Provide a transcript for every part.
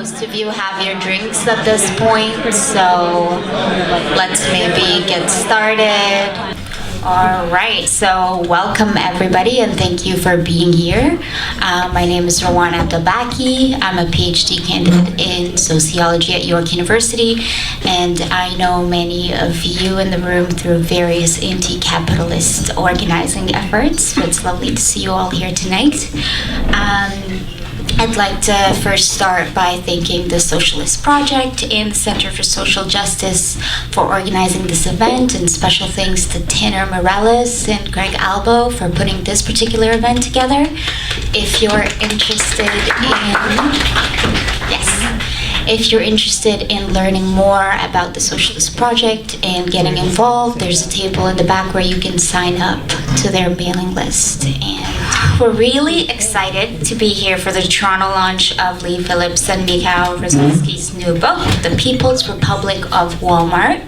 most of you have your drinks at this point, so let's maybe get started. All right, so welcome everybody and thank you for being here. My name is Rowana Dabaki. I'm a PhD candidate in sociology at York University, and I know many of you in the room through various anti-capitalist organizing efforts, so it's lovely to see you all here tonight. I'd like to first start by thanking the Socialist Project and the Center for Social Justice for organizing this event, and special thanks to Tanner Morales and Greg Albo for putting this particular event together. If you're interested If you're interested in learning more about the Socialist Project and getting involved, there's a table in the back where you can sign up to their mailing list. And we're really excited to be here for the Toronto launch of Leigh Phillips and Michal Rozworski's new book, The People's Republic of Walmart,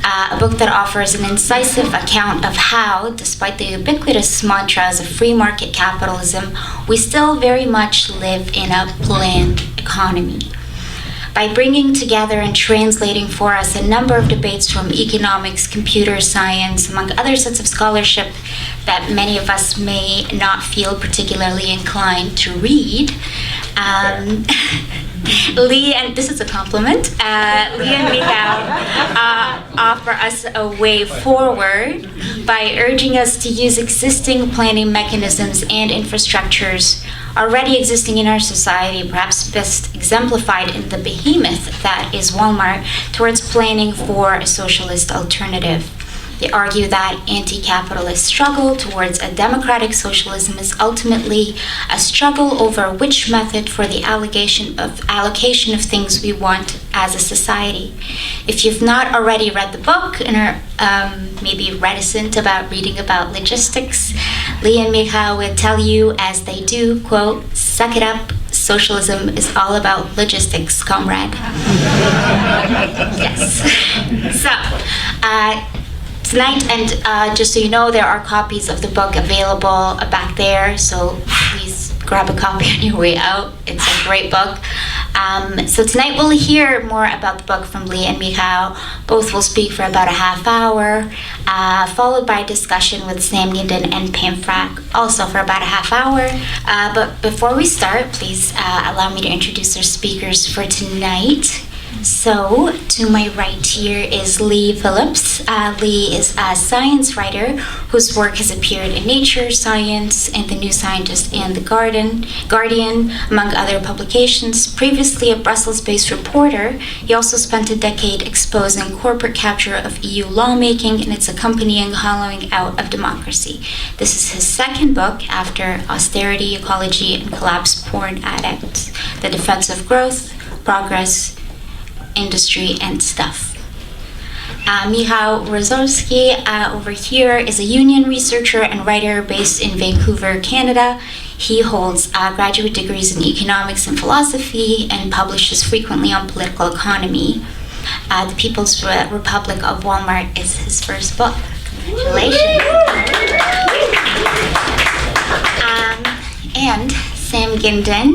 a book that offers an incisive account of how, despite the ubiquitous mantras of free market capitalism, we still very much live in a planned economy. By bringing together and translating for us a number of debates from economics, computer science, among other sets of scholarship that many of us may not feel particularly inclined to read, Leigh, and this is a compliment, Leigh and Michal offer us a way forward by urging us to use existing planning mechanisms and infrastructures already existing in our society, perhaps best exemplified in the behemoth that is Walmart, towards planning for a socialist alternative. They argue that anti-capitalist struggle towards a democratic socialism is ultimately a struggle over which method for the allocation of things we want as a society. If you've not already read the book and are maybe reticent about reading about logistics, Leigh and Michal will tell you, as they do, quote, "Suck it up, socialism is all about logistics, comrade." Yes. So, tonight, and just so you know, there are copies of the book available back there, so please grab a copy on your way out. It's a great book. So tonight we'll hear more about the book from Leigh and Michal. Both will speak for about a half hour, followed by a discussion with Sam Gindin and Pam Frache, also for about a half hour. But before we start, please allow me to introduce our speakers for tonight. So, to my right here is Leigh Phillips. Leigh is a science writer whose work has appeared in Nature, Science, and The New Scientist and The Guardian, among other publications. Previously a Brussels-based reporter, he also spent a decade exposing corporate capture of EU lawmaking and its accompanying hollowing out of democracy. This is his second book after Austerity, Ecology, and Collapse Porn Addict: The Defense of Growth, Progress, Industry, and Stuff. Michal Rozworski over here is a union researcher and writer based in Vancouver, Canada. He holds graduate degrees in economics and philosophy and publishes frequently on political economy. The People's Republic of Walmart is his first book. Congratulations. And Sam Gindin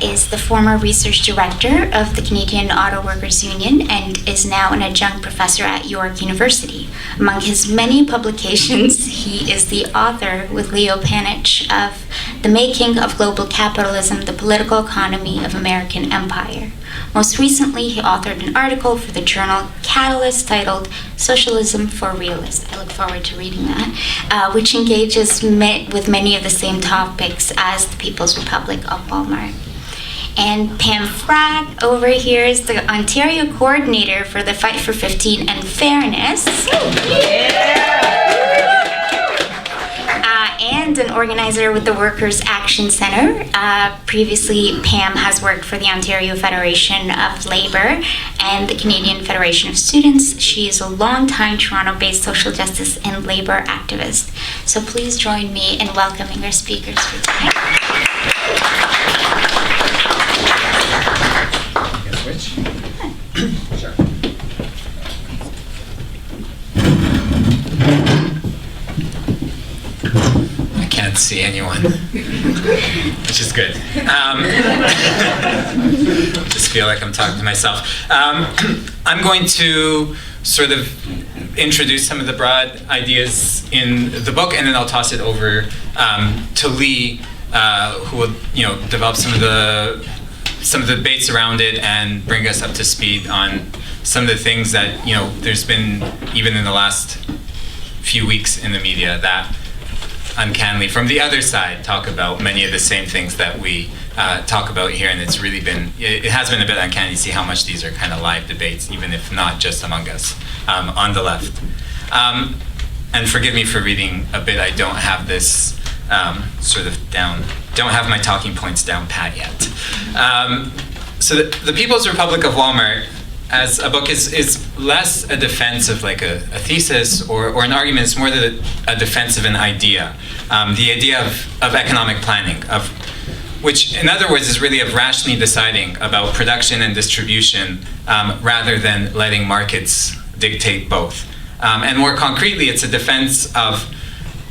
is the former research director of the Canadian Auto Workers Union and is now an adjunct professor at York University. Among his many publications, he is the author with Leo Panitch of The Making of Global Capitalism, the Political Economy of American Empire. Most recently, he authored an article for the journal Catalyst titled Socialism for Realists. I look forward to reading that, which engages with many of the same topics as the People's Republic of Walmart. And Pam Frache over here is the Ontario coordinator for the Fight for 15 and Fairness. And an organizer with the Workers' Action Centre. Previously, Pam has worked for the Ontario Federation of Labour and the Canadian Federation of Students. She is a long-time Toronto-based social justice and labour activist. So please join me in welcoming our speakers for tonight. Switch? Sure. can't see anyone, which is good. Just feel like I'm talking to myself. I'm going to sort of introduce some of the broad ideas in the book, and then I'll toss it over to Leigh, who will, develop some of the debates around it and bring us up to speed on some of the things that there's been even in the last few weeks in the media that uncannily from the other side talk about many of the same things that we talk about here, and it has been a bit uncanny to see how much these are kind of live debates, even if not just among us on the left. And forgive me for reading a bit. I don't have this don't have my talking points down pat yet. So the People's Republic of Walmart as a book is less a defense of like a thesis or an argument. It's more a defense of an idea. The idea of economic planning, which in other words is really of rationally deciding about production and distribution rather than letting markets dictate both. And more concretely, it's a defense of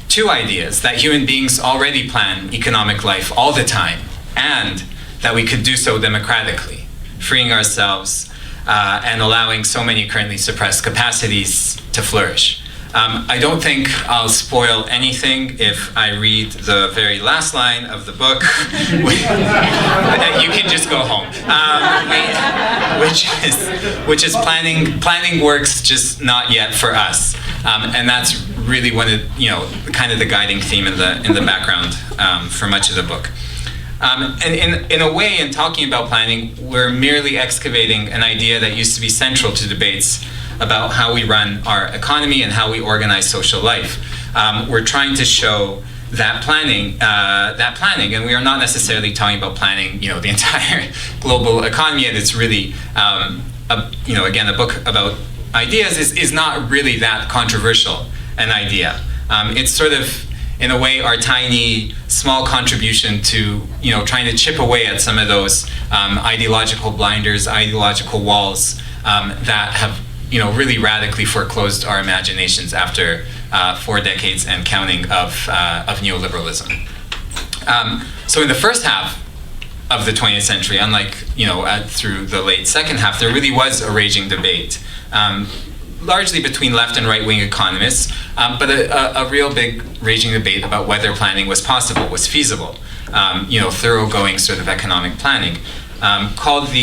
two ideas: that human beings already plan economic life all the time, and that we could do so democratically, freeing ourselves and allowing so many currently suppressed capacities to flourish. I don't think I'll spoil anything if I read the very last line of the book. You can just go home. Which is planning works, just not yet for us. And that's really one of kind of the guiding theme in the background for much of the book. And in a way, in talking about planning, we're merely excavating an idea that used to be central to debates about how we run our economy and how we organize social life. We're trying to show that planning, and we are not necessarily talking about planning, the entire global economy. And it's really, again, a book about ideas is not really that controversial an idea. It's sort of, in a way, our tiny, small contribution to, trying to chip away at some of those ideological blinders, ideological walls that have, really radically foreclosed our imaginations after 4 decades and counting of neoliberalism. So in the first half of the 20th century, unlike, through the late second half, there really was a raging debate, largely between left and right-wing economists, but a real big raging debate about whether planning was possible, was feasible, thoroughgoing sort of economic planning, called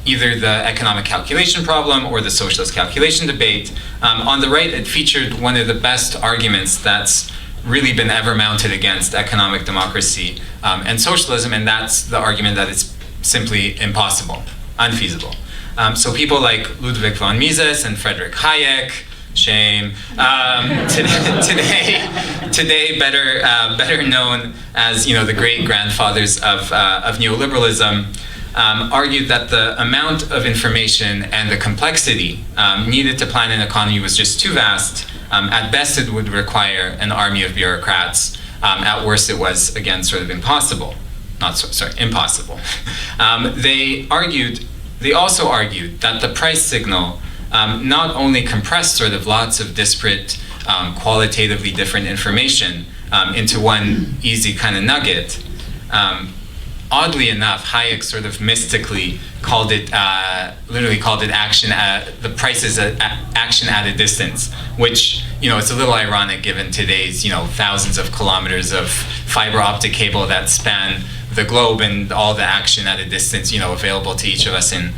either the economic calculation problem or the socialist calculation debate. On the right, it featured one of the best arguments that's really been ever mounted against economic democracy and socialism, and that's the argument that it's simply impossible, unfeasible. So people like Ludwig von Mises and Friedrich Hayek, shame, today better known as the great grandfathers of neoliberalism, argued that the amount of information and the complexity needed to plan an economy was just too vast. At best, it would require an army of bureaucrats. At worst, it was, again, sort of impossible. Impossible. They also argued that the price signal not only compressed sort of lots of disparate, qualitatively different information into one easy kind of nugget. Oddly enough, Hayek sort of mystically called it, literally called it the price is action at a distance, which, it's a little ironic given today's, thousands of kilometers of fiber optic cable that span the globe and all the action at a distance, available to each of us in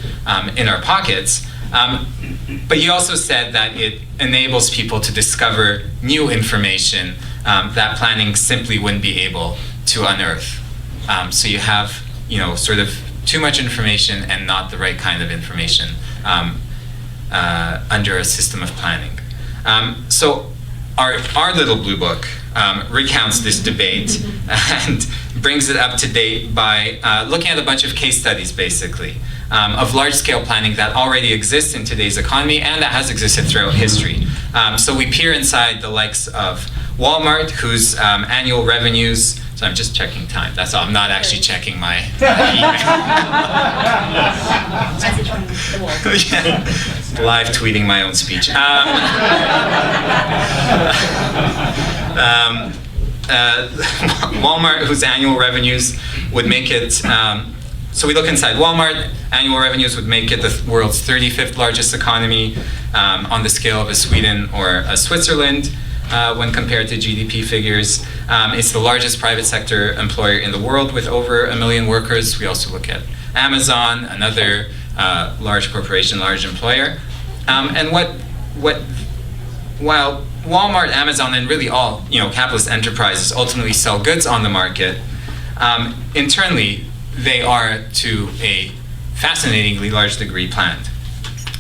our pockets. But he also said that it enables people to discover new information that planning simply wouldn't be able to unearth. So you have, sort of too much information and not the right kind of information under a system of planning. So our little blue book recounts this debate and brings it up to date by looking at a bunch of case studies, basically, of large-scale planning that already exists in today's economy and that has existed throughout history. So we peer inside the likes of Walmart, whose annual revenues, so I'm just checking time, that's all, I'm not actually checking my email. Yeah. Live tweeting my own speech. Walmart, whose annual revenues would make it, so we look inside Walmart, annual revenues would make it the world's 35th largest economy on the scale of a Sweden or a Switzerland when compared to GDP figures. It's the largest private sector employer in the world with over 1 million workers. We also look at Amazon, another large corporation, large employer. And while Walmart, Amazon, and really all capitalist enterprises ultimately sell goods on the market, internally they are to a fascinatingly large degree planned.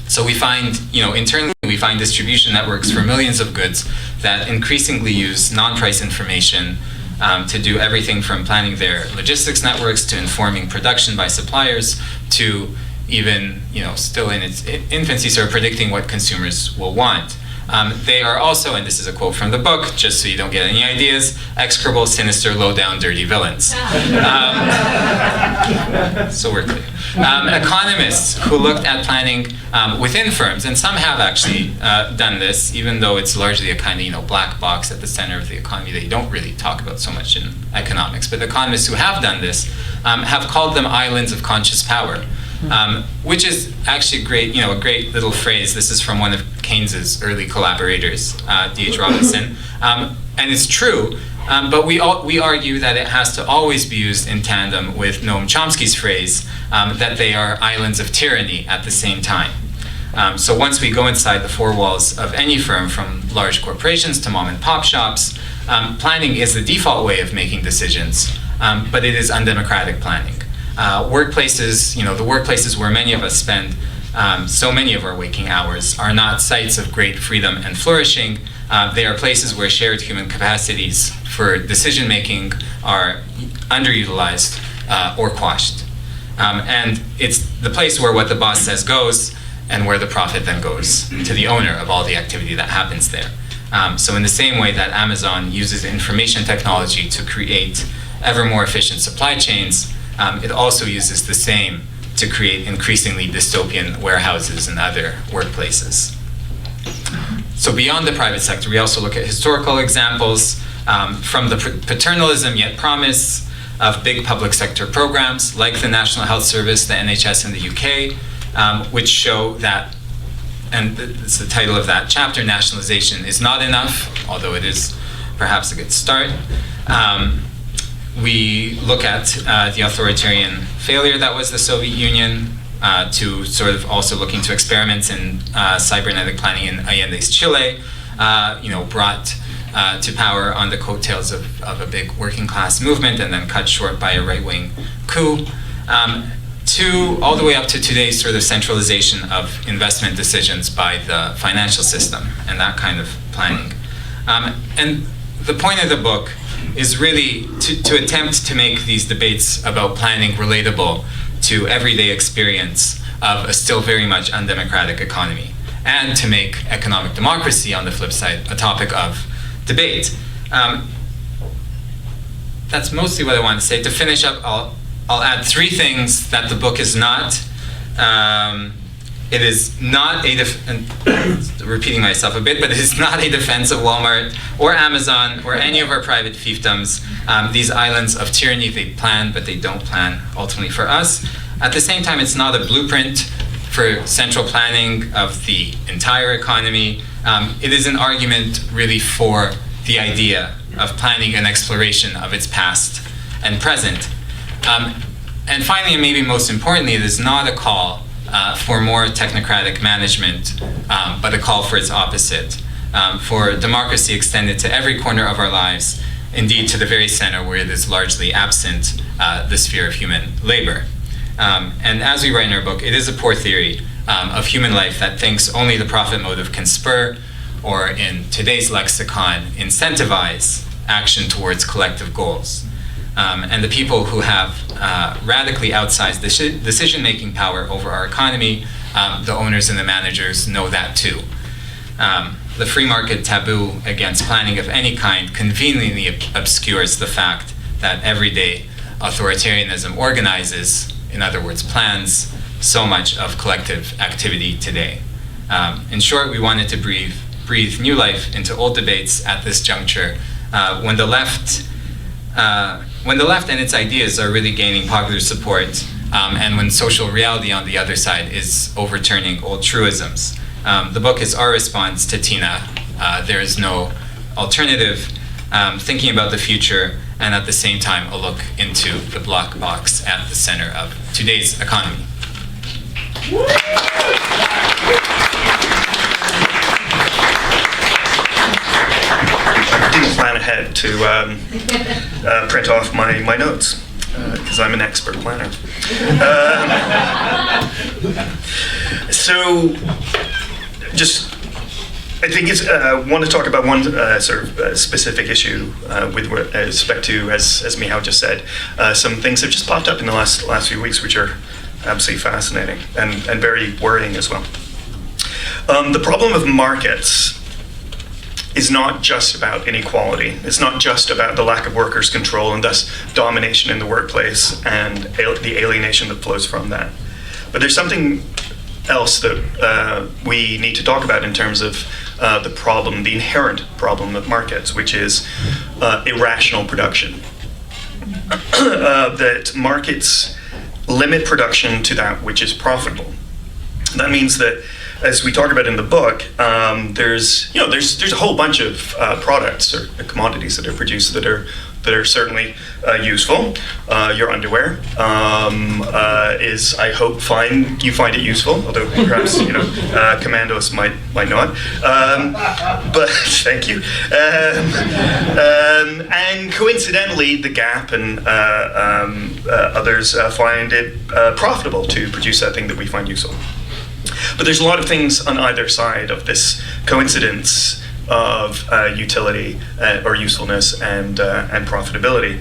So we find, internally we find distribution networks for millions of goods that increasingly use non-price information to do everything from planning their logistics networks to informing production by suppliers to even, still in its infancy, sort of predicting what consumers will want. They are also, and this is a quote from the book, just so you don't get any ideas, execrable, sinister, low-down, dirty villains. So we're clear. Economists who looked at planning within firms, and some have actually done this, even though it's largely a kind of black box at the center of the economy that you don't really talk about so much in economics. But economists who have done this have called them islands of conscious power. Which is actually great, a great little phrase. This is from one of Keynes's early collaborators, D.H. Robinson, and it's true. But we argue that it has to always be used in tandem with Noam Chomsky's phrase that they are islands of tyranny at the same time. So once we go inside the four walls of any firm, from large corporations to mom and pop shops, planning is the default way of making decisions, but it is undemocratic planning. Workplaces, the workplaces where many of us spend so many of our waking hours are not sites of great freedom and flourishing. They are places where shared human capacities for decision-making are underutilized or quashed. And it's the place where what the boss says goes and where the profit then goes to the owner of all the activity that happens there. So in the same way that Amazon uses information technology to create ever more efficient supply chains, it also uses the same to create increasingly dystopian warehouses and other workplaces. So beyond the private sector, we also look at historical examples from the paternalism yet promise of big public sector programs like the National Health Service, the NHS in the UK, which show that, and it's the title of that chapter, nationalization is not enough, although it is perhaps a good start. We look at the authoritarian failure that was the Soviet Union, to sort of also looking to experiments in cybernetic planning in Allende's Chile, brought to power on the coattails of a big working class movement and then cut short by a right-wing coup, to all the way up to today's sort of centralization of investment decisions by the financial system and that kind of planning. And the point of the book is really to attempt to make these debates about planning relatable to everyday experience of a still very much undemocratic economy, and to make economic democracy, on the flip side, a topic of debate. That's mostly what I want to say. To finish up, I'll add three things that the book is not. It is not repeating myself a bit, but it is not a defense of Walmart or Amazon or any of our private fiefdoms. These islands of tyranny, they plan, but they don't plan ultimately for us. At the same time, it's not a blueprint for central planning of the entire economy. It is an argument really for the idea of planning an exploration of its past and present. And finally, and maybe most importantly, it is not a call for more technocratic management, but a call for its opposite, for democracy extended to every corner of our lives, indeed to the very center where it is largely absent, the sphere of human labor. And as we write in our book, it is a poor theory of human life that thinks only the profit motive can spur, or in today's lexicon, incentivize action towards collective goals. And the people who have radically outsized decision-making power over our economy, the owners and the managers, know that too. The free market taboo against planning of any kind conveniently obscures the fact that everyday authoritarianism organizes, in other words, plans, so much of collective activity today. In short, we wanted to breathe new life into old debates at this juncture when the left and its ideas are really gaining popular support, and when social reality on the other side is overturning old truisms. The book is our response to Tina. There is no alternative, thinking about the future, and at the same time a look into the black box at the center of today's economy. I didn't plan ahead to print off my notes, because I'm an expert planner. So, I think want to talk about one sort of specific issue with respect to, as Michal just said, some things have just popped up in the last few weeks, which are absolutely fascinating and very worrying as well. The problem of markets is not just about inequality. It's not just about the lack of workers' control and thus domination in the workplace and the alienation that flows from that. But there's something else that we need to talk about in terms of the problem, the inherent problem of markets, which is irrational production. That markets limit production to that which is profitable. That means that, as we talk about in the book, there's a whole bunch of products or commodities that are produced that are certainly useful. Your underwear is, I hope, you find it useful, although perhaps commandos might not. But thank you. And coincidentally, the Gap and others find it profitable to produce that thing that we find useful. But there's a lot of things on either side of this coincidence of utility or usefulness and profitability.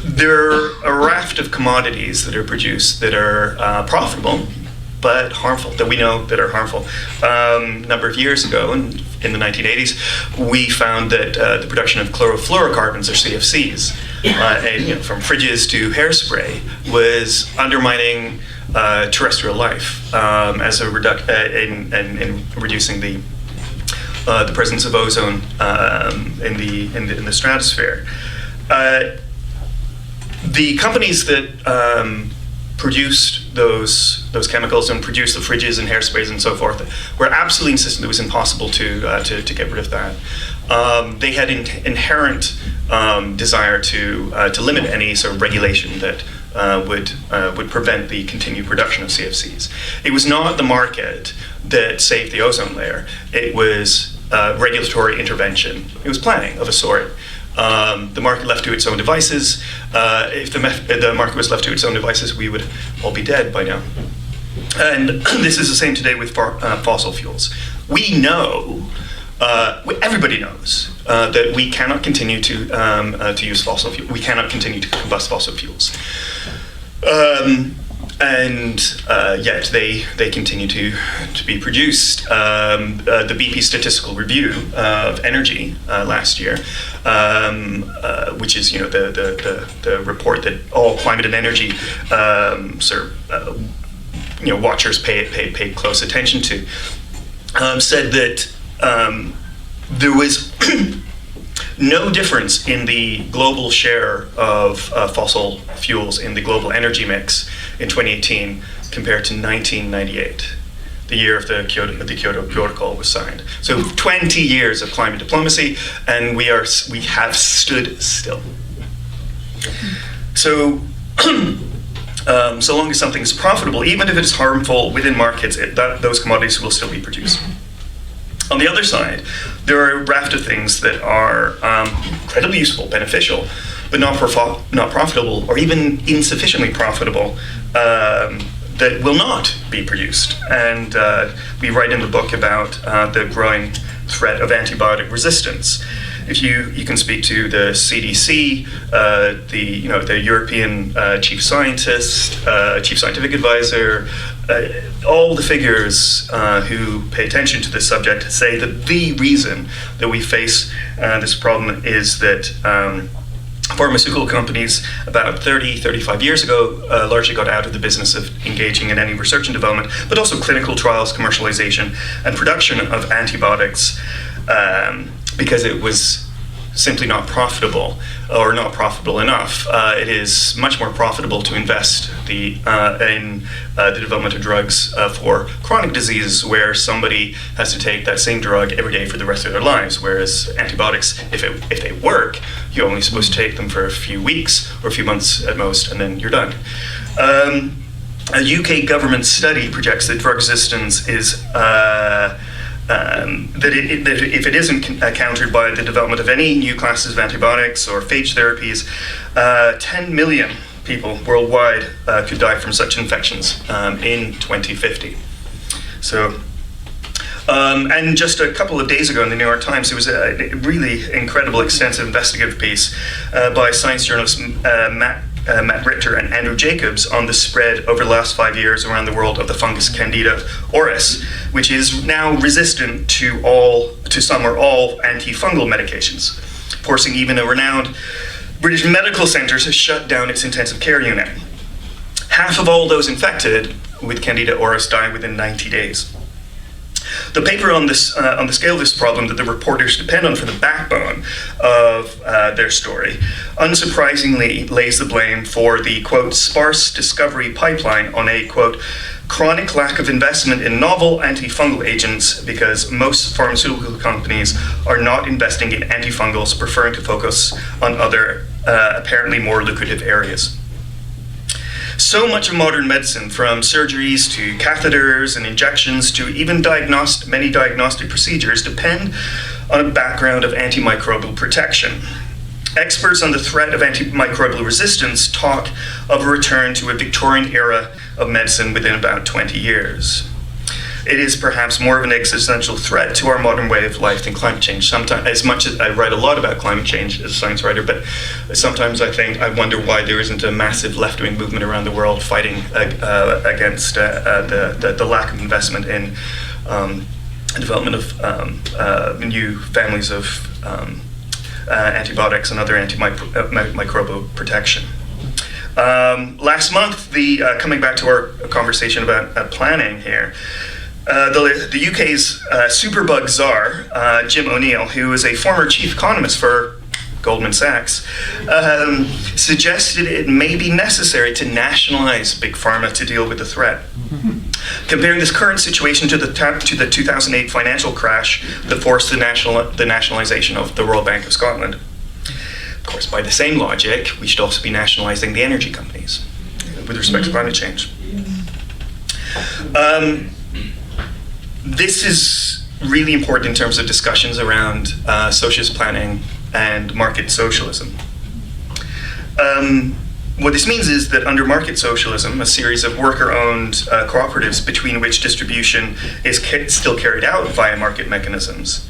There are a raft of commodities that are produced that are profitable but harmful, that we know that are harmful. A number of years ago, in the 1980s, we found that the production of chlorofluorocarbons, or CFCs, from fridges to hairspray, was undermining terrestrial life as a in reducing the presence of ozone in the stratosphere. The companies that produced those chemicals and produced the fridges and hairsprays and so forth were absolutely insistent it was impossible to get rid of that. They had inherent desire to limit any sort of regulation that would prevent the continued production of CFCs. It was not the market that saved the ozone layer. It was regulatory intervention. It was planning of a sort. The market left to its own devices. If the market was left to its own devices, we would all be dead by now. And this is the same today with fossil fuels. We know, everybody knows, that we cannot continue to use fossil fuels. We cannot continue to combust fossil fuels. And yet they continue to be produced. The BP Statistical Review of Energy last year, which is the report that all climate and energy watchers pay close attention to, said that there was no difference in the global share of fossil fuels in the global energy mix in 2018 compared to 1998, the year of the Kyoto Protocol was signed. So 20 years of climate diplomacy, and we have stood still. So, so long as something is profitable, even if it is harmful within markets, those commodities will still be produced. On the other side, there are a raft of things that are incredibly useful, beneficial, but not profitable, or even insufficiently profitable, that will not be produced. And we write in the book about the growing threat of antibiotic resistance. If you can speak to the CDC, the European chief scientist, chief scientific advisor, all the figures who pay attention to this subject say that the reason that we face this problem is that pharmaceutical companies about 35 years ago largely got out of the business of engaging in any research and development, but also clinical trials, commercialization, and production of antibiotics, because it was simply not profitable or not profitable enough. It is much more profitable to invest in the development of drugs for chronic diseases where somebody has to take that same drug every day for the rest of their lives, whereas antibiotics, if they work, you're only supposed to take them for a few weeks or a few months at most, and then you're done. A UK government study projects that drug resistance is that if it isn't countered by the development of any new classes of antibiotics or phage therapies, 10 million people worldwide could die from such infections in 2050. So, and just a couple of days ago in the New York Times, there was a really incredible, extensive investigative piece by science journalists Matt Richter and Andrew Jacobs on the spread over the last 5 years around the world of the fungus Candida auris, which is now resistant to some or all antifungal medications, forcing even a renowned British medical centre to shut down its intensive care unit. Half of all those infected with Candida auris die within 90 days. The paper on the scale of this problem that the reporters depend on for the backbone of their story, unsurprisingly lays the blame for the, quote, sparse discovery pipeline on a, quote, chronic lack of investment in novel antifungal agents because most pharmaceutical companies are not investing in antifungals, preferring to focus on other, apparently more lucrative areas. So much of modern medicine, from surgeries to catheters and injections to even many diagnostic procedures, depend on a background of antimicrobial protection. Experts on the threat of antimicrobial resistance talk of a return to a Victorian era of medicine within about 20 years. It is perhaps more of an existential threat to our modern way of life than climate change. Sometimes, as much as I write a lot about climate change as a science writer, but sometimes I wonder why there isn't a massive left-wing movement around the world fighting against the lack of investment in development of new families of antibiotics and other antimicrobial protection. Last month, coming back to our conversation about planning here, the UK's superbug czar, Jim O'Neill, who is a former chief economist for Goldman Sachs, suggested it may be necessary to nationalize big pharma to deal with the threat. Comparing this current situation to the 2008 financial crash that forced the nationalization of the Royal Bank of Scotland. Of course, by the same logic, we should also be nationalizing the energy companies with respect to climate change. This is really important in terms of discussions around socialist planning and market socialism. What this means is that under market socialism, a series of worker-owned cooperatives between which distribution is still carried out via market mechanisms,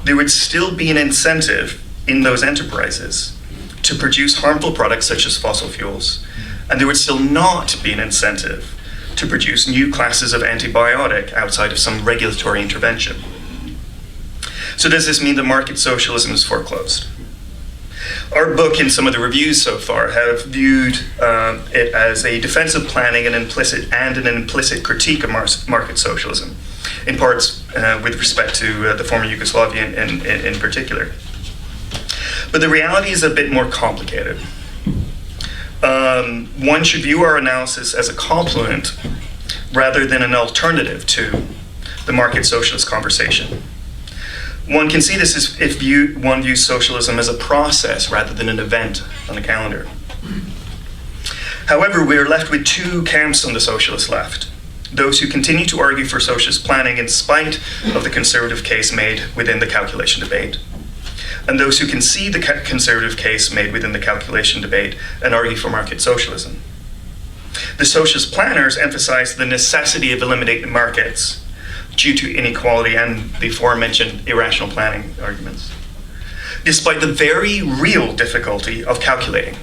there would still be an incentive in those enterprises to produce harmful products such as fossil fuels, and there would still not be an incentive to produce new classes of antibiotic outside of some regulatory intervention. So does this mean that market socialism is foreclosed? Our book and some of the reviews so far have viewed it as a defensive planning and an implicit critique of market socialism, in parts with respect to the former Yugoslavia in particular. But the reality is a bit more complicated. One should view our analysis as a complement rather than an alternative to the market socialist conversation. One can see this as if one views socialism as a process rather than an event on a calendar. However, we are left with two camps on the socialist left. Those who continue to argue for socialist planning in spite of the conservative case made within the calculation debate, and those who can see the conservative case made within the calculation debate and argue for market socialism. The socialist planners emphasize the necessity of eliminating markets due to inequality and the aforementioned irrational planning arguments, despite the very real difficulty of calculating.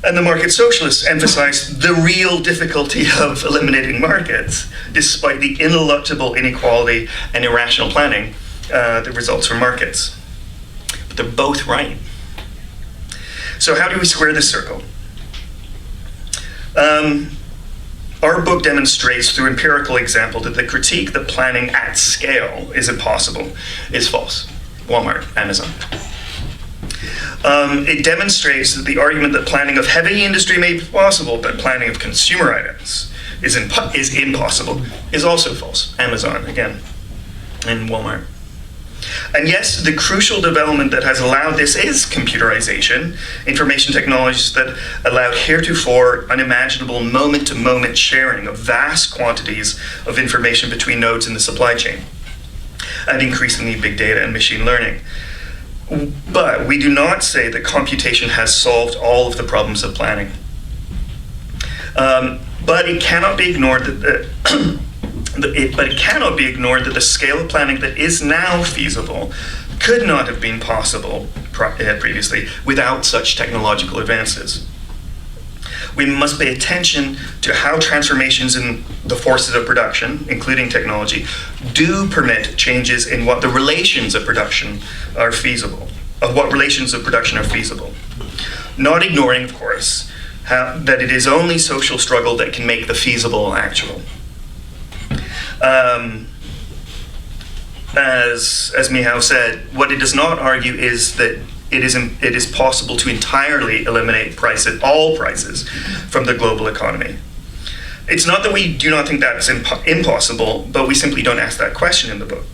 And the market socialists emphasize the real difficulty of eliminating markets, despite the ineluctable inequality and irrational planning that results from markets. But they're both right. So how do we square this circle? Our book demonstrates through empirical example that the critique that planning at scale is impossible is false. Walmart, Amazon. It demonstrates that the argument that planning of heavy industry may be possible, but planning of consumer items is impossible, is also false. Amazon, again, and Walmart. And yes, the crucial development that has allowed this is computerization, information technologies that allowed heretofore unimaginable moment-to-moment sharing of vast quantities of information between nodes in the supply chain, and increasingly big data and machine learning. But we do not say that computation has solved all of the problems of planning. But it cannot be ignored that the scale of planning that is now feasible could not have been possible previously without such technological advances. We must pay attention to how transformations in the forces of production, including technology, do permit changes in what the relations of production are feasible, Not ignoring, of course, that it is only social struggle that can make the feasible actual. As Michal said, what it does not argue is that it is possible to entirely eliminate all prices from the global economy. It's not that we do not think that's impossible, but we simply don't ask that question in the book.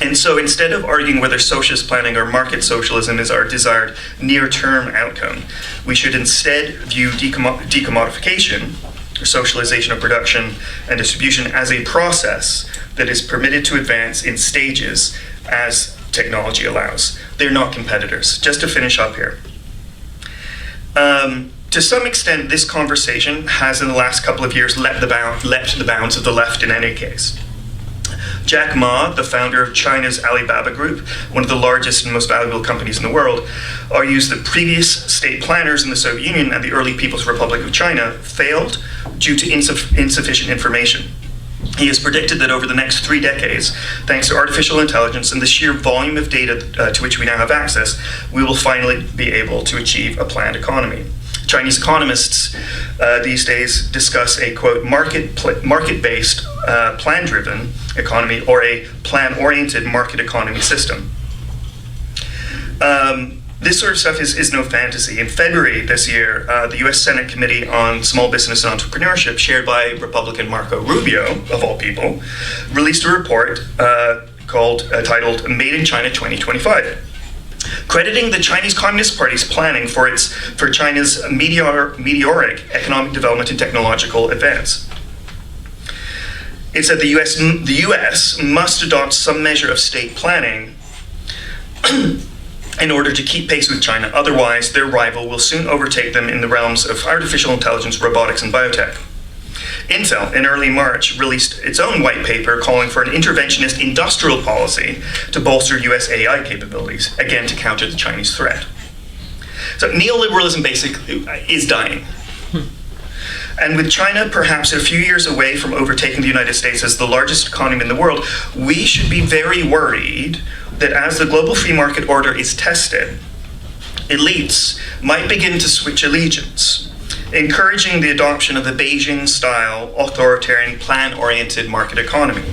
And so instead of arguing whether socialist planning or market socialism is our desired near-term outcome, we should instead view decommodification, or socialization of production and distribution, as a process that is permitted to advance in stages as technology allows. They're not competitors. Just to finish up here. To some extent, this conversation has in the last couple of years leapt the bounds of the left in any case. Jack Ma, the founder of China's Alibaba Group, one of the largest and most valuable companies in the world, argues that previous state planners in the Soviet Union and the early People's Republic of China failed due to insufficient information. He has predicted that over the next 3 decades, thanks to artificial intelligence and the sheer volume of data to which we now have access, we will finally be able to achieve a planned economy. Chinese economists these days discuss a, quote, market-based, plan-driven economy, or a plan-oriented market economy system. This sort of stuff is no fantasy. In February this year, the US Senate Committee on Small Business and Entrepreneurship, chaired by Republican Marco Rubio, of all people, released a report titled Made in China 2025. Crediting the Chinese Communist Party's planning for China's meteoric economic development and technological advance. It said the US must adopt some measure of state planning in order to keep pace with China. Otherwise, their rival will soon overtake them in the realms of artificial intelligence, robotics, and biotech. Intel, in early March, released its own white paper calling for an interventionist industrial policy to bolster US AI capabilities, again to counter the Chinese threat. So neoliberalism basically is dying. And with China perhaps a few years away from overtaking the United States as the largest economy in the world, we should be very worried that as the global free market order is tested, elites might begin to switch allegiance, encouraging the adoption of the Beijing-style authoritarian plan-oriented market economy.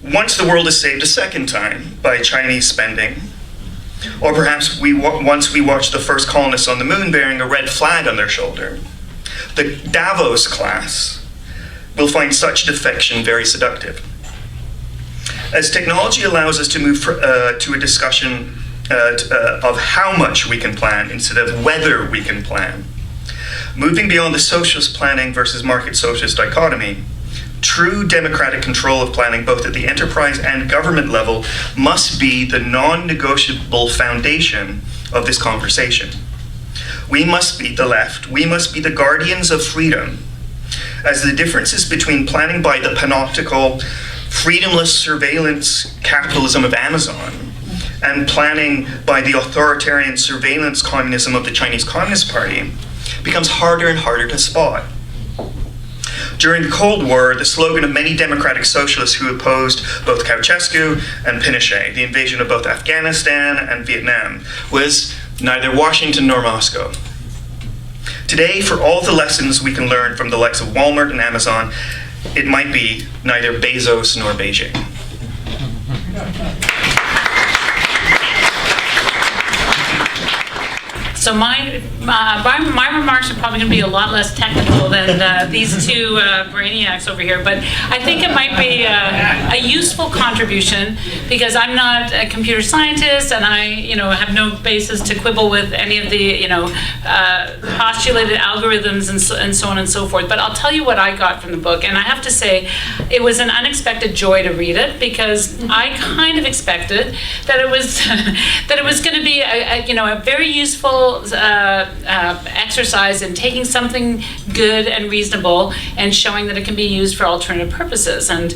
Once the world is saved a second time by Chinese spending, or perhaps once we watch the first colonists on the moon bearing a red flag on their shoulder, the Davos class will find such defection very seductive. As technology allows us to move to a discussion of how much we can plan instead of whether we can plan, moving beyond the socialist planning versus market socialist dichotomy, true democratic control of planning both at the enterprise and government level must be the non-negotiable foundation of this conversation. We must be the left, we must be the guardians of freedom, as the differences between planning by the panoptical, freedomless surveillance capitalism of Amazon and planning by the authoritarian surveillance communism of the Chinese Communist Party becomes harder and harder to spot. During the Cold War, the slogan of many democratic socialists who opposed both Ceausescu and Pinochet, the invasion of both Afghanistan and Vietnam, was neither Washington nor Moscow. Today, for all the lessons we can learn from the likes of Walmart and Amazon, it might be neither Bezos nor Beijing. So my remarks are probably going to be a lot less technical than these two brainiacs over here, but I think it might be a useful contribution because I'm not a computer scientist and I, have no basis to quibble with any of the, postulated algorithms and so on and so forth. But I'll tell you what I got from the book, and I have to say it was an unexpected joy to read it because I kind of expected that it was going to be a very useful exercise in taking something good and reasonable and showing that it can be used for alternative purposes, and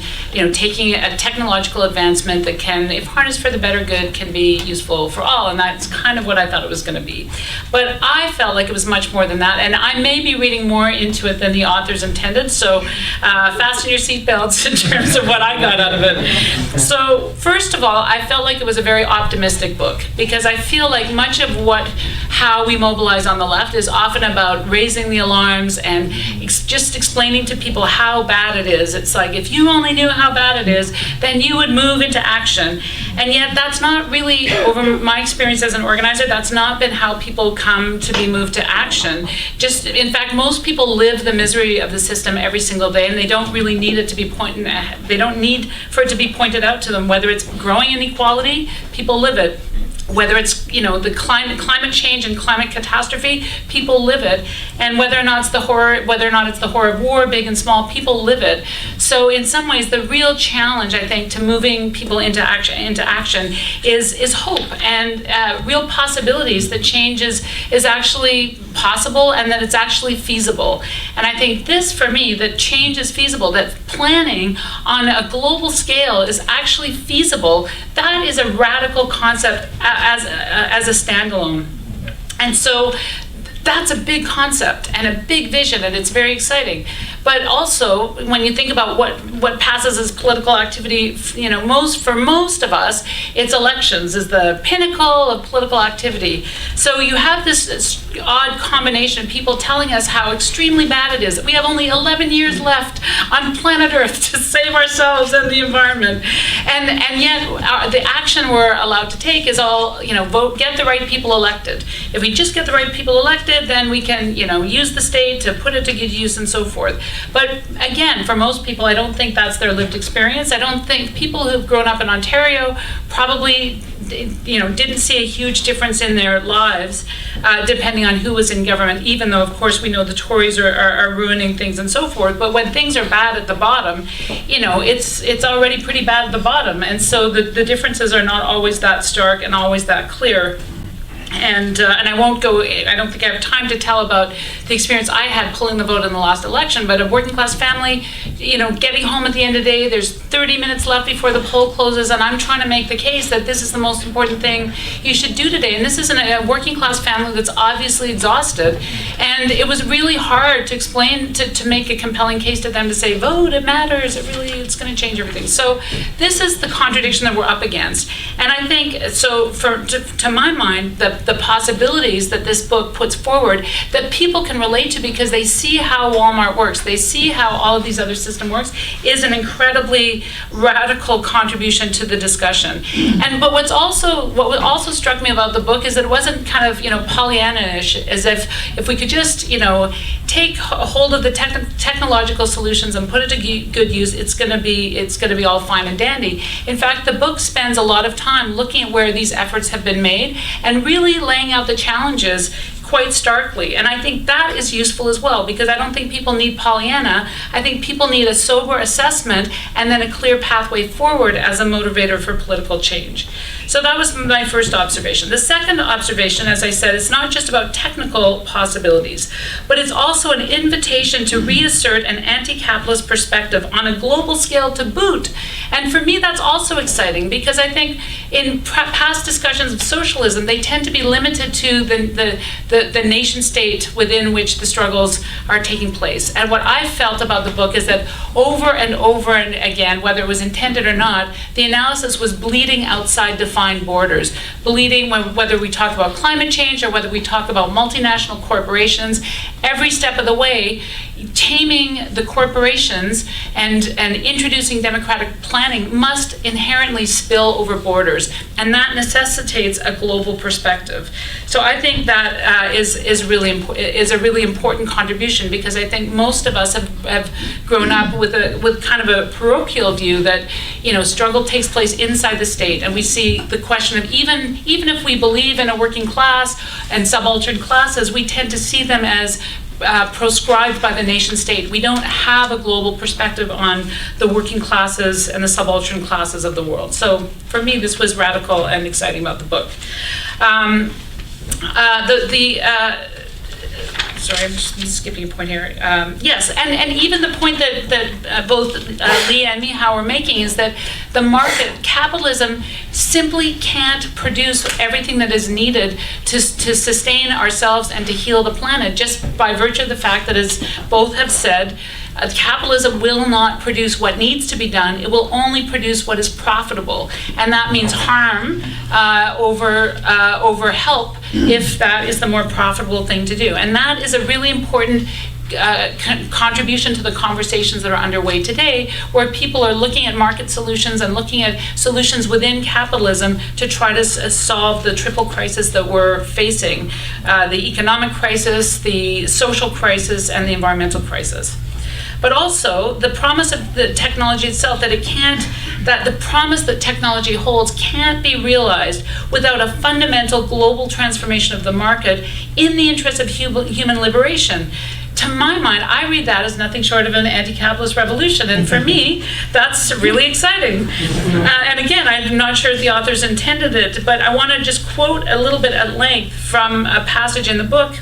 taking a technological advancement that can, if harnessed for the better good, can be useful for all. And that's kind of what I thought it was going to be. But I felt like it was much more than that, and I may be reading more into it than the authors intended, so fasten your seatbelts in terms of what I got out of it. So first of all, I felt like it was a very optimistic book because I feel like much of how we mobilize on the left is often about raising the alarms and just explaining to people how bad it is. It's like, if you only knew how bad it is, then you would move into action. And yet that's not really, over my experience as an organizer, that's not been how people come to be moved to action. In fact, most people live the misery of the system every single day, and they don't really need it to be they don't need for it to be pointed out to them. Whether it's growing inequality, people live it. Whether it's the climate change and climate catastrophe, people live it, and whether or not it's the horror of war, big and small, people live it. So in some ways, the real challenge, I think, to moving people into action is hope and real possibilities that change is actually possible and that it's actually feasible. And I think this, for me, that change is feasible, that planning on a global scale is actually feasible. That is a radical concept as a standalone. And so that's a big concept and a big vision, and it's very exciting. But also, when you think about what passes as political activity, for most of us, it's elections is the pinnacle of political activity. So you have this odd combination of people telling us how extremely bad it is, that we have only 11 years left on planet Earth to save ourselves and the environment. And yet, the action we're allowed to take is all, vote, get the right people elected. If we just get the right people elected, then we can, use the state to put it to good use and so forth. But again, for most people, I don't think that's their lived experience. I don't think people who've grown up in Ontario probably, didn't see a huge difference in their lives, depending on who was in government, even though, of course, we know the Tories are ruining things and so forth. But when things are bad at the bottom, it's already pretty bad at the bottom. And so the differences are not always that stark and always that clear. And I won't go, I don't think I have time to tell about the experience I had pulling the vote in the last election, but a working class family, getting home at the end of the day, there's 30 minutes left before the poll closes, and I'm trying to make the case that this is the most important thing you should do today. And this is a working class family that's obviously exhausted. And it was really hard to explain, to make a compelling case to them to say, vote, it matters, it's going to change everything. So this is the contradiction that we're up against. And I think, so to my mind, the possibilities that this book puts forward that people can relate to because they see how Walmart works, they see how all of these other system works, is an incredibly radical contribution to the discussion. But what also struck me about the book is that it wasn't kind of Pollyanna-ish, as if we could just take hold of the technological solutions and put it to good use, it's going to be all fine and dandy. In fact, the book spends a lot of time looking at where these efforts have been made and really laying out the challenges quite starkly. And I think that is useful as well, because I don't think people need Pollyanna. I think people need a sober assessment and then a clear pathway forward as a motivator for political change. So that was my first observation. The second observation, as I said, is not just about technical possibilities, but it's also an invitation to reassert an anti-capitalist perspective on a global scale to boot. And for me, that's also exciting, because I think in past discussions of socialism, they tend to be limited to the the nation state within which the struggles are taking place. And what I felt about the book is that over and over and again, whether it was intended or not, the analysis was bleeding outside defined borders. Bleeding, whether we talk about climate change or whether we talk about multinational corporations, every step of the way, taming the corporations and introducing democratic planning must inherently spill over borders, and that necessitates a global perspective. So I think that is a really important contribution, because I think most of us have grown up with kind of a parochial view that, you know, struggle takes place inside the state, and we see the question of even if we believe in a working class and subaltern classes, we tend to see them as proscribed by the nation state. We don't have a global perspective on the working classes and the subaltern classes of the world. So for me, this was radical and exciting about the book. Sorry, I'm just skipping a point here. Yes, and even the point that both Leigh and Michal were making is that the market, capitalism, simply can't produce everything that is needed to sustain ourselves and to heal the planet, just by virtue of the fact that, as both have said, capitalism will not produce what needs to be done. It will only produce what is profitable, and that means harm over help if that is the more profitable thing to do. And that is a really important contribution to the conversations that are underway today, where people are looking at market solutions and looking at solutions within capitalism to try to solve the triple crisis that we're facing: the economic crisis, the social crisis, and the environmental crisis. But also the promise of the technology itself, that the promise that technology holds can't be realized without a fundamental global transformation of the market in the interest of human liberation. To my mind, I read that as nothing short of an anti-capitalist revolution, and for me, that's really exciting. And again, I'm not sure if the authors intended it, but I want to just quote a little bit at length from a passage in the book.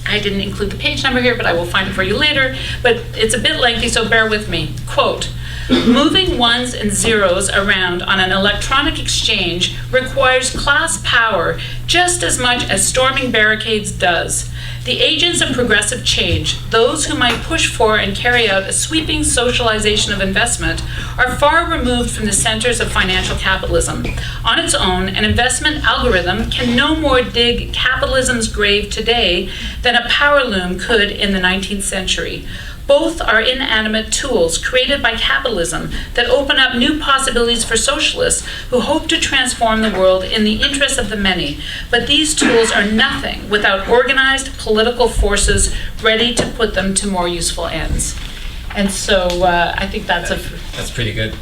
I didn't include the page number here, but I will find it for you later. But it's a bit lengthy, so bear with me. Quote, "Moving ones and zeros around on an electronic exchange requires class power just as much as storming barricades does. The agents of progressive change, those who might push for and carry out a sweeping socialization of investment, are far removed from the centers of financial capitalism. On its own, an investment algorithm can no more dig capitalism's grave today than a power loom could in the 19th century. Both are inanimate tools created by capitalism that open up new possibilities for socialists who hope to transform the world in the interest of the many. But these tools are nothing without organized political forces ready to put them to more useful ends." And so I think that's pretty good.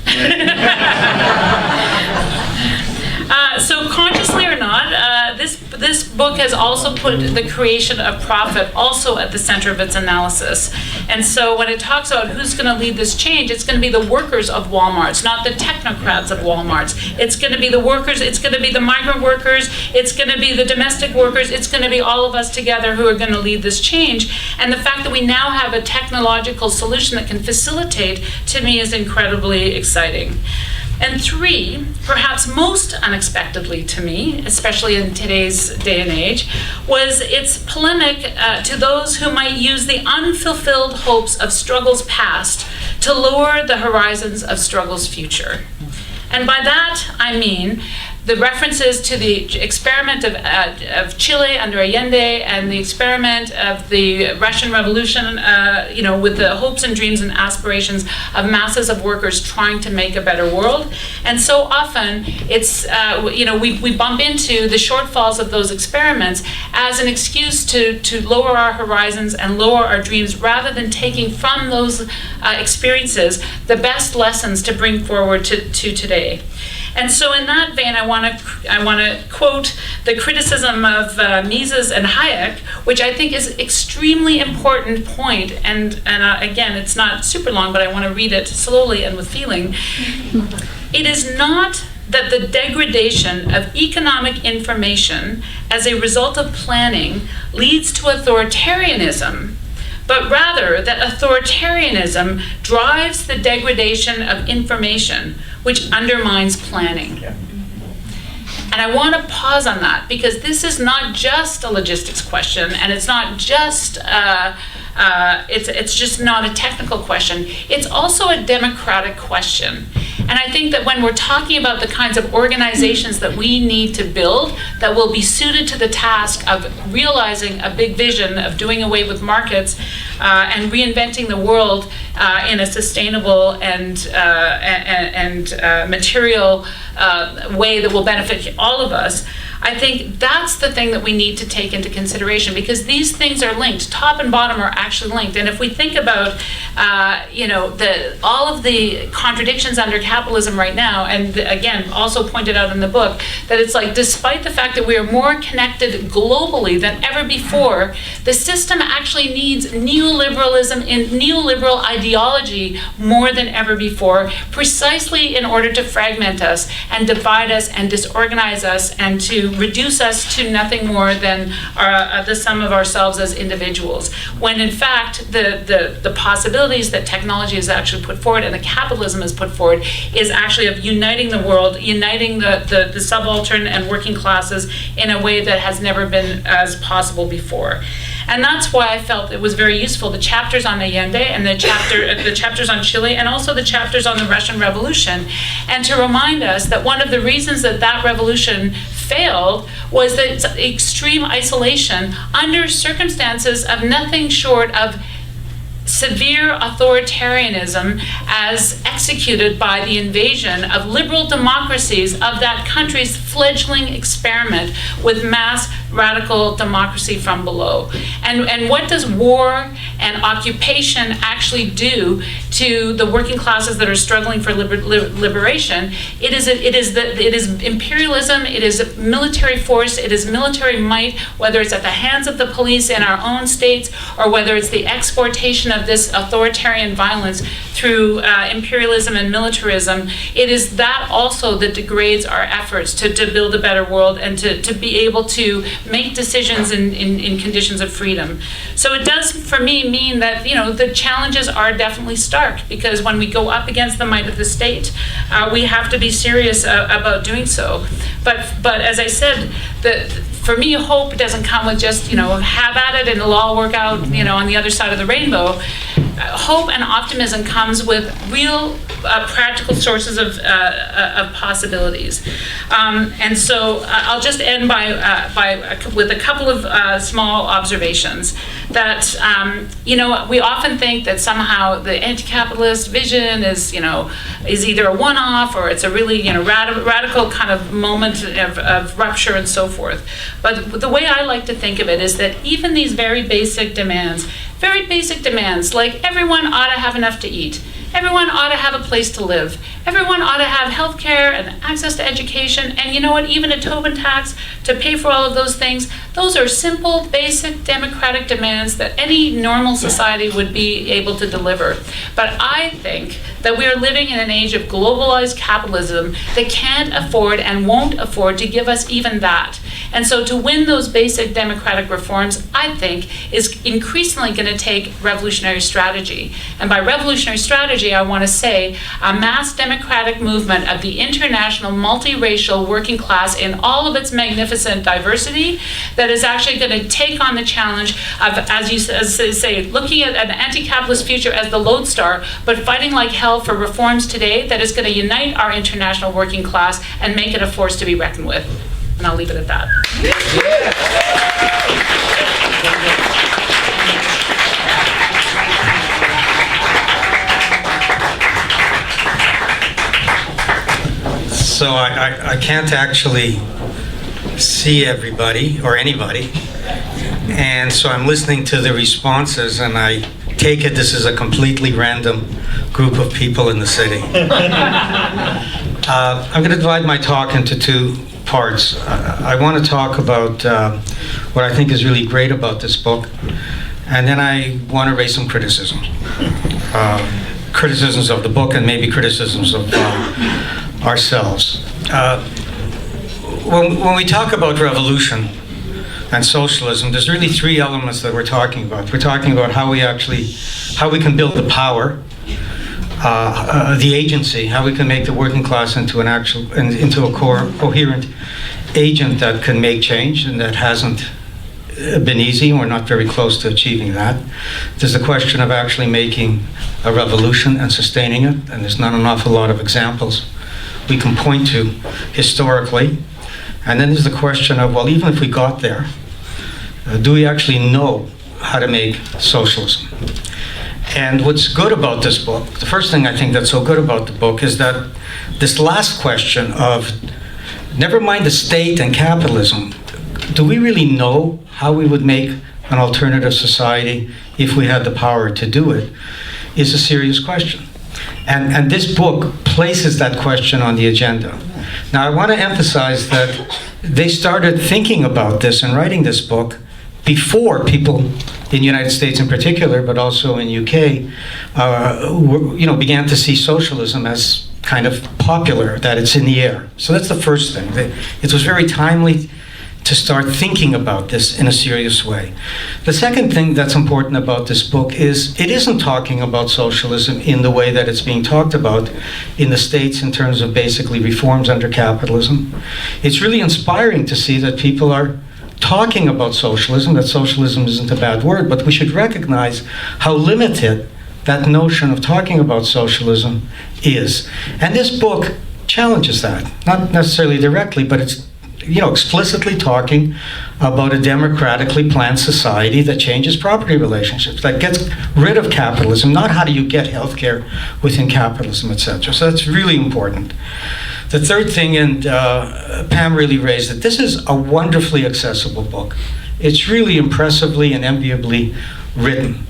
So consciously or not, this book has also put the creation of profit also at the center of its analysis. And so when it talks about who's going to lead this change, it's going to be the workers of Walmarts, not the technocrats of Walmarts. It's going to be the workers, it's going to be the migrant workers, it's going to be the domestic workers, it's going to be all of us together who are going to lead this change. And the fact that we now have a technological solution that can facilitate, to me, is incredibly exciting. And three, perhaps most unexpectedly to me, especially in today's day and age, was its polemic to those who might use the unfulfilled hopes of struggles past to lower the horizons of struggles future. And by that, I mean the references to the experiment of Chile under Allende and the experiment of the Russian Revolution, with the hopes and dreams and aspirations of masses of workers trying to make a better world. And so often it's, we bump into the shortfalls of those experiments as an excuse to lower our horizons and lower our dreams, rather than taking from those experiences the best lessons to bring forward to today. And so in that vein, I want to quote the criticism of Mises and Hayek, which I think is extremely important point. And again, it's not super long, but I want to read it slowly and with feeling. "It is not that the degradation of economic information as a result of planning leads to authoritarianism, but rather that authoritarianism drives the degradation of information, which undermines planning." And I want to pause on that, because this is not just a logistics question, and it's not just it's just not a technical question. It's also a democratic question. And I think that when we're talking about the kinds of organizations that we need to build that will be suited to the task of realizing a big vision of doing away with markets and reinventing the world in a sustainable and material way that will benefit all of us, I think that's the thing that we need to take into consideration, because these things are linked. Top and bottom are actually linked. And if we think about, all of the contradictions under capitalism right now, and again, also pointed out in the book, that it's like, despite the fact that we are more connected globally than ever before, the system actually needs neoliberalism and neoliberal ideology more than ever before, precisely in order to fragment us and divide us and disorganize us and to reduce us to nothing more than the sum of ourselves as individuals. When in fact, the possibilities that technology has actually put forward and the capitalism has put forward is actually of uniting the world, uniting the subaltern and working classes in a way that has never been as possible before. And that's why I felt it was very useful, the chapters on Allende and the chapters on Chile, and also the chapters on the Russian Revolution, and to remind us that one of the reasons that revolution failed was that extreme isolation under circumstances of nothing short of severe authoritarianism as executed by the invasion of liberal democracies of that country's fledgling experiment with mass radical democracy from below. And what does war and occupation actually do to the working classes that are struggling for liberation? It is imperialism, it is military force, it is military might, whether it's at the hands of the police in our own states or whether it's the exportation of this authoritarian violence through imperialism and militarism. It is that also that degrades our efforts to build a better world and to be able to make decisions in conditions of freedom. So it does, for me, mean that the challenges are definitely stark, because when we go up against the might of the state, we have to be serious about doing so. But as I said, for me, hope doesn't come with just have at it and it'll all work out on the other side of the rainbow. Hope and optimism comes with real practical sources of possibilities. And so I'll just end with a couple of small observations. That we often think that somehow the anti-capitalist vision is either a one-off or it's a really radical kind of moment of rupture and so forth. But the way I like to think of it is that even these very basic demands, like everyone ought to have enough to eat, everyone ought to have a place to live, everyone ought to have health care and access to education, and even a Tobin tax to pay for all of those things. Those are simple, basic democratic demands that any normal society would be able to deliver. But I think that we are living in an age of globalized capitalism that can't afford and won't afford to give us even that. And so to win those basic democratic reforms, I think, is increasingly going to take revolutionary strategy. And by revolutionary strategy, I want to say a mass democratic movement of the international multiracial working class in all of its magnificent diversity that is actually going to take on the challenge of, as you say, looking at an anti-capitalist future as the lodestar, but fighting like hell for reforms today that is going to unite our international working class and make it a force to be reckoned with. And I'll leave it at that. So I can't actually see everybody or anybody, and so I'm listening to the responses, and I take it this is a completely random group of people in the city. I'm going to divide my talk into two parts. I want to talk about what I think is really great about this book, and then I want to raise some criticism. Criticisms of the book and maybe criticisms of ourselves. When we talk about revolution and socialism, there's really three elements that we're talking about. We're talking about how we can build the power the agency, how we can make the working class into a coherent agent that can make change, and that hasn't been easy. We're not very close to achieving that. There's the question of actually making a revolution and sustaining it, and there's not an awful lot of examples we can point to historically. And then there's the question of, well, even if we got there, do we actually know how to make socialism? And what's good about this book, the first thing I think that's so good about the book is that this last question of, never mind the state and capitalism, do we really know how we would make an alternative society if we had the power to do it, is a serious question. And this book places that question on the agenda. Now, I want to emphasize that they started thinking about this and writing this book before people in the United States in particular, but also in UK, began to see socialism as kind of popular, that it's in the air. So that's the first thing. It was very timely to start thinking about this in a serious way. The second thing that's important about this book is it isn't talking about socialism in the way that it's being talked about in the States in terms of basically reforms under capitalism. It's really inspiring to see that people are talking about socialism, that socialism isn't a bad word, but we should recognize how limited that notion of talking about socialism is. And this book challenges that, not necessarily directly, but it's explicitly talking about a democratically planned society that changes property relationships, that gets rid of capitalism, not how do you get healthcare within capitalism, etc. So that's really important. The third thing, and Pam really raised it, this is a wonderfully accessible book. It's really impressively and enviably written.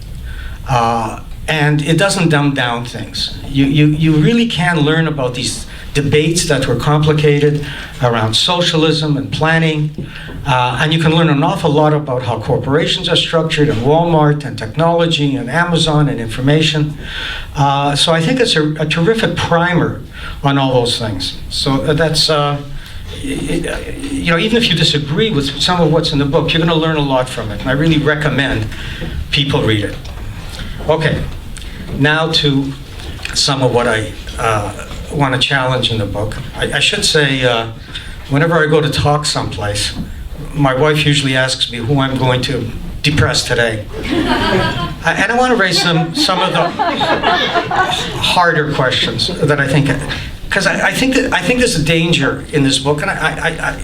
And it doesn't dumb down things. You really can learn about these debates that were complicated around socialism and planning. And you can learn an awful lot about how corporations are structured, and Walmart, and technology, and Amazon, and information. So I think it's a terrific primer on all those things. So that's, even if you disagree with some of what's in the book, you're going to learn a lot from it. And I really recommend people read it. Okay, now to some of what I want to challenge in the book. I should say, whenever I go to talk someplace, my wife usually asks me who I'm going to depress today. And I want to raise some of the harder questions that I think, because I think there's a danger in this book, and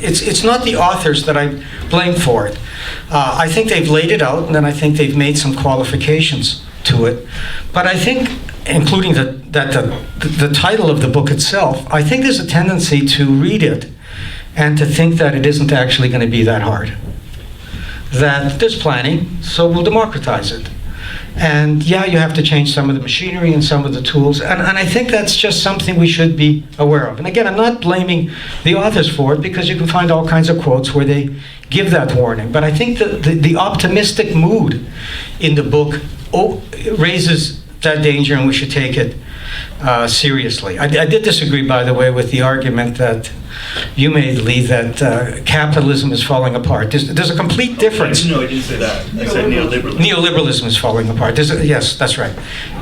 it's not the authors that I blame for it. I think they've laid it out, and then I think they've made some qualifications to it. But I think, including the title of the book itself, I think there's a tendency to read it and to think that it isn't actually going to be that hard. That there's planning, so we'll democratize it. And yeah, you have to change some of the machinery and some of the tools, and I think that's just something we should be aware of. And again, I'm not blaming the authors for it, because you can find all kinds of quotes where they give that warning. But I think that the optimistic mood in the book raises that danger, and we should take it seriously. I did disagree, by the way, with the argument that you made, Leigh, that capitalism is falling apart. There's a complete difference. No, I didn't say that. I said neoliberalism. Neoliberalism is falling apart. Yes, that's right.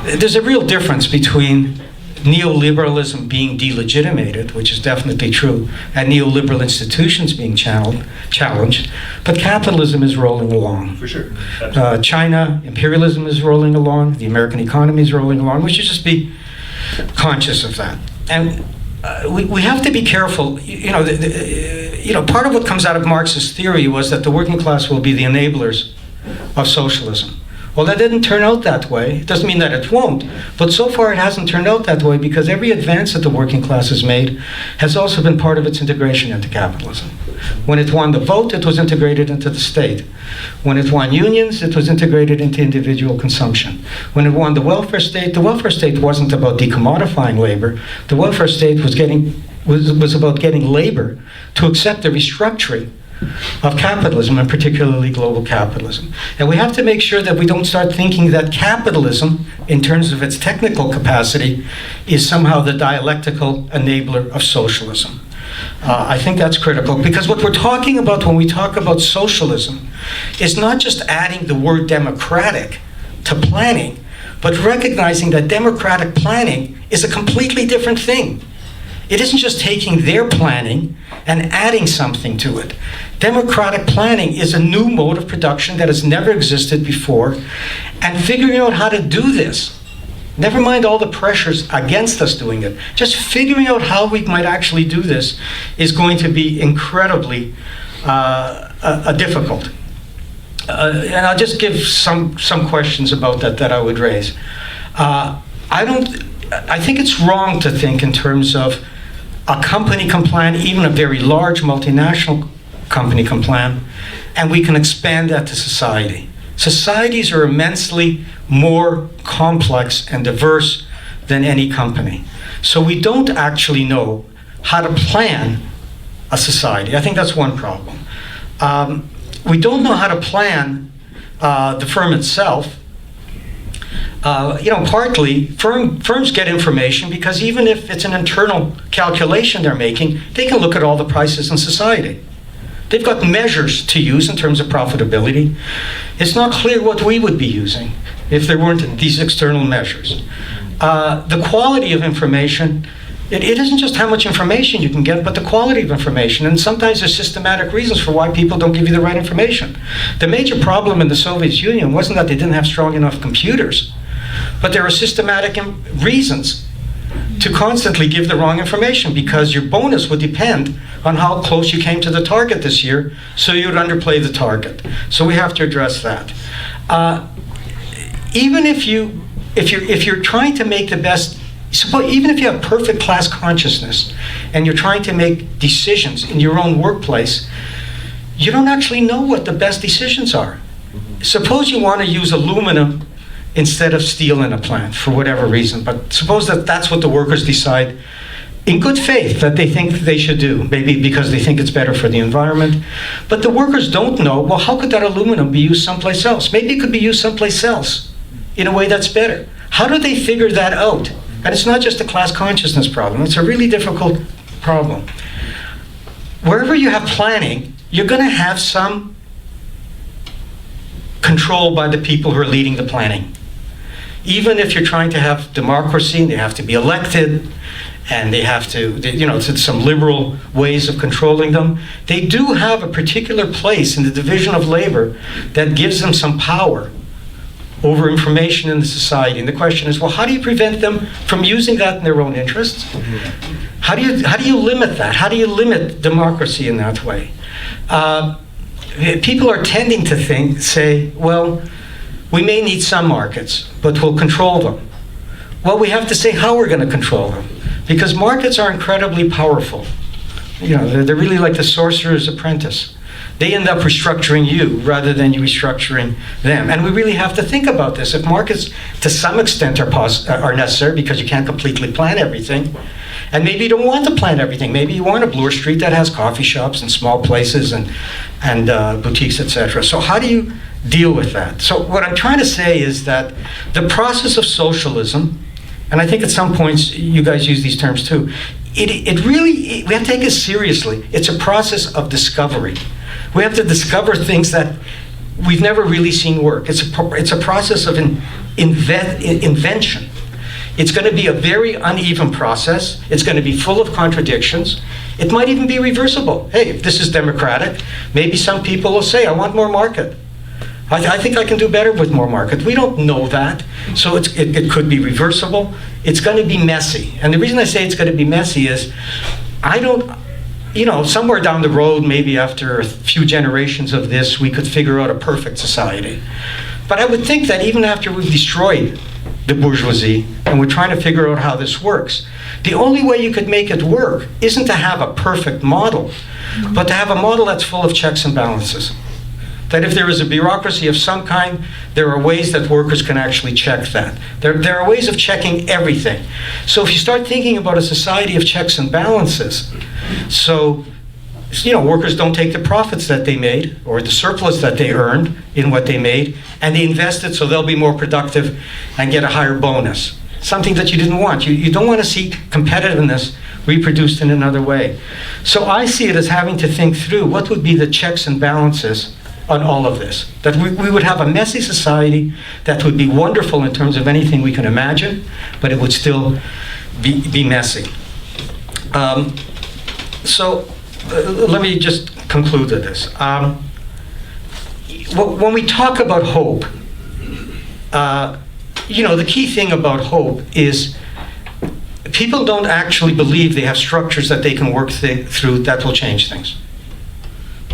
There's a real difference between neoliberalism being delegitimated, which is definitely true, and neoliberal institutions being challenged. But capitalism is rolling along. For sure. China, imperialism is rolling along. The American economy is rolling along. We should just be conscious of that. And we have to be careful. Part of what comes out of Marxist theory was that the working class will be the enablers of socialism. Well, that didn't turn out that way. It doesn't mean that it won't, but so far it hasn't turned out that way, because every advance that the working class has made has also been part of its integration into capitalism. When it won the vote, it was integrated into the state. When it won unions, it was integrated into individual consumption. When it won the welfare state wasn't about decommodifying labor. The welfare state was about getting labor to accept the restructuring of capitalism, and particularly global capitalism. And we have to make sure that we don't start thinking that capitalism, in terms of its technical capacity, is somehow the dialectical enabler of socialism. I think that's critical, because what we're talking about when we talk about socialism is not just adding the word democratic to planning, but recognizing that democratic planning is a completely different thing. It isn't just taking their planning and adding something to it. Democratic planning is a new mode of production that has never existed before, and figuring out how to do this, never mind all the pressures against us doing it, just figuring out how we might actually do this is going to be incredibly difficult. And I'll just give some questions about that I would raise. I think it's wrong to think in terms of a company can plan, even a very large multinational company can plan, and we can expand that to society. Societies are immensely more complex and diverse than any company. So we don't actually know how to plan a society. I think that's one problem. We don't know how to plan the firm itself. Partly firms get information because even if it's an internal calculation they're making, they can look at all the prices in society. They've got measures to use in terms of profitability. It's not clear what we would be using if there weren't these external measures. The quality of information, it isn't just how much information you can get, but the quality of information. And sometimes there's systematic reasons for why people don't give you the right information. The major problem in the Soviet Union wasn't that they didn't have strong enough computers, but there were systematic reasons to constantly give the wrong information, because your bonus would depend on how close you came to the target this year, so you would underplay the target. So we have to address that. Even if you're trying to make the best, even if you have perfect class consciousness and you're trying to make decisions in your own workplace, you don't actually know what the best decisions are. Suppose you want to use aluminum instead of steel in a plant for whatever reason, but suppose that that's what the workers decide in good faith that they think they should do, maybe because they think it's better for the environment. But the workers don't know, well, how could that aluminum be used someplace else? Maybe it could be used someplace else in a way that's better. How do they figure that out? And it's not just a class consciousness problem, it's a really difficult problem. Wherever you have planning, you're going to have some control by the people who are leading the planning. Even if you're trying to have democracy, they have to be elected, and they have to, some liberal ways of controlling them. They do have a particular place in the division of labor that gives them some power over information in the society. And the question is, well, how do you prevent them from using that in their own interests? How do you limit that? How do you limit democracy in that way? People are tending to say, well, we may need some markets, but we'll control them. Well, we have to say how we're going to control them, because markets are incredibly powerful. They're really like the sorcerer's apprentice. They end up restructuring you rather than you restructuring them. And we really have to think about this. If markets, to some extent, are necessary because you can't completely plan everything, and maybe you don't want to plan everything. Maybe you want a Bloor Street that has coffee shops and small places and boutiques, etc. So how do you deal with that? So what I'm trying to say is that the process of socialism, and I think at some points you guys use these terms too, it really, we have to take it seriously. It's a process of discovery. We have to discover things that we've never really seen work. It's a process of invention. It's going to be a very uneven process. It's going to be full of contradictions. It might even be reversible. Hey, if this is democratic, maybe some people will say, I want more market. I think I can do better with more market. We don't know that. So it could be reversible. It's going to be messy. And the reason I say it's going to be messy is somewhere down the road, maybe after a few generations of this, we could figure out a perfect society. But I would think that even after we've destroyed the bourgeoisie and we're trying to figure out how this works, the only way you could make it work isn't to have a perfect model, but to have a model that's full of checks and balances. That if there is a bureaucracy of some kind, there are ways that workers can actually check that. There are ways of checking everything. So if you start thinking about a society of checks and balances, so workers don't take the profits that they made or the surplus that they earned in what they made, and they invest it so they'll be more productive and get a higher bonus. Something that you didn't want. You don't want to see competitiveness reproduced in another way. So I see it as having to think through what would be the checks and balances on all of this. That we would have a messy society that would be wonderful in terms of anything we can imagine, but it would still be messy. So let me just conclude with this. When we talk about hope, the key thing about hope is people don't actually believe they have structures that they can work through that will change things.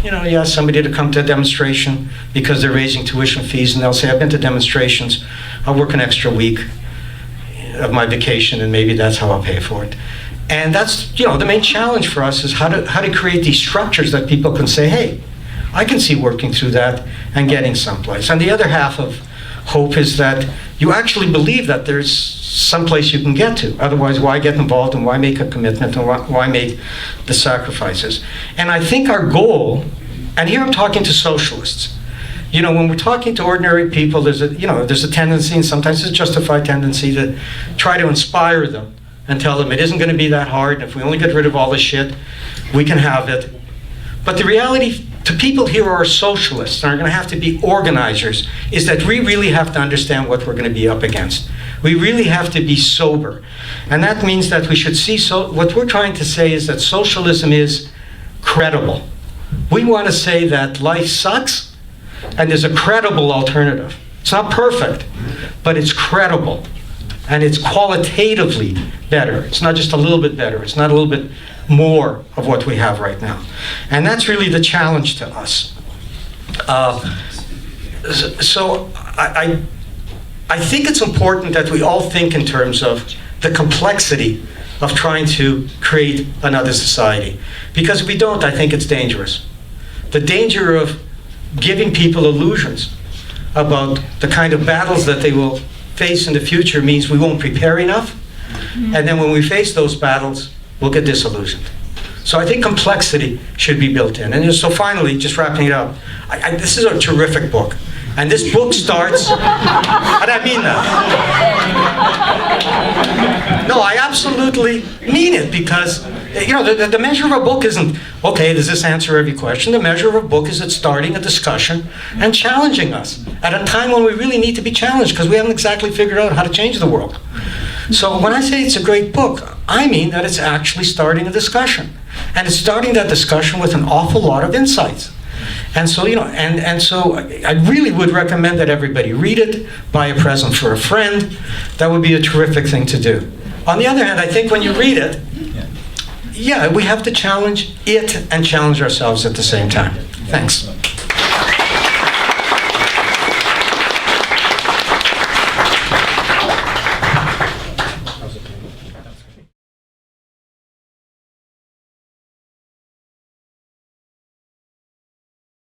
You ask somebody to come to a demonstration because they're raising tuition fees, and they'll say, I've been to demonstrations, I'll work an extra week of my vacation, and maybe that's how I'll pay for it. And that's, the main challenge for us is how to create these structures that people can say, hey, I can see working through that and getting someplace. And the other half of hope is that you actually believe that there's someplace you can get to. Otherwise, why get involved, and why make a commitment, and why make the sacrifices? And I think our goal, and here I'm talking to socialists, when we're talking to ordinary people, there's a tendency, and sometimes it's a justified tendency, to try to inspire them and tell them it isn't going to be that hard, and if we only get rid of all this shit, we can have it. But the reality to people here who are socialists and are going to have to be organizers is that we really have to understand what we're going to be up against. We really have to be sober. And that means that we should see, what we're trying to say is that socialism is credible. We want to say that life sucks and there's a credible alternative. It's not perfect, but it's credible. And it's qualitatively better. It's not just a little bit better. It's not a little bit more of what we have right now. And that's really the challenge to us. So I think it's important that we all think in terms of the complexity of trying to create another society. Because if we don't, I think it's dangerous. The danger of giving people illusions about the kind of battles that they will face in the future means we won't prepare enough. And then when we face those battles, we'll get disillusioned. So I think complexity should be built in. And so finally, just wrapping it up, this is a terrific book. And this book starts, and I mean that. No, I absolutely mean it, because the measure of a book isn't, okay, does this answer every question? The measure of a book is it's starting a discussion and challenging us at a time when we really need to be challenged, because we haven't exactly figured out how to change the world. So when I say it's a great book, I mean that it's actually starting a discussion. And it's starting that discussion with an awful lot of insights. And so, so I really would recommend that everybody read it, buy a present for a friend. That would be a terrific thing to do. On the other hand, I think when you read it, we have to challenge it and challenge ourselves at the same time. Thanks.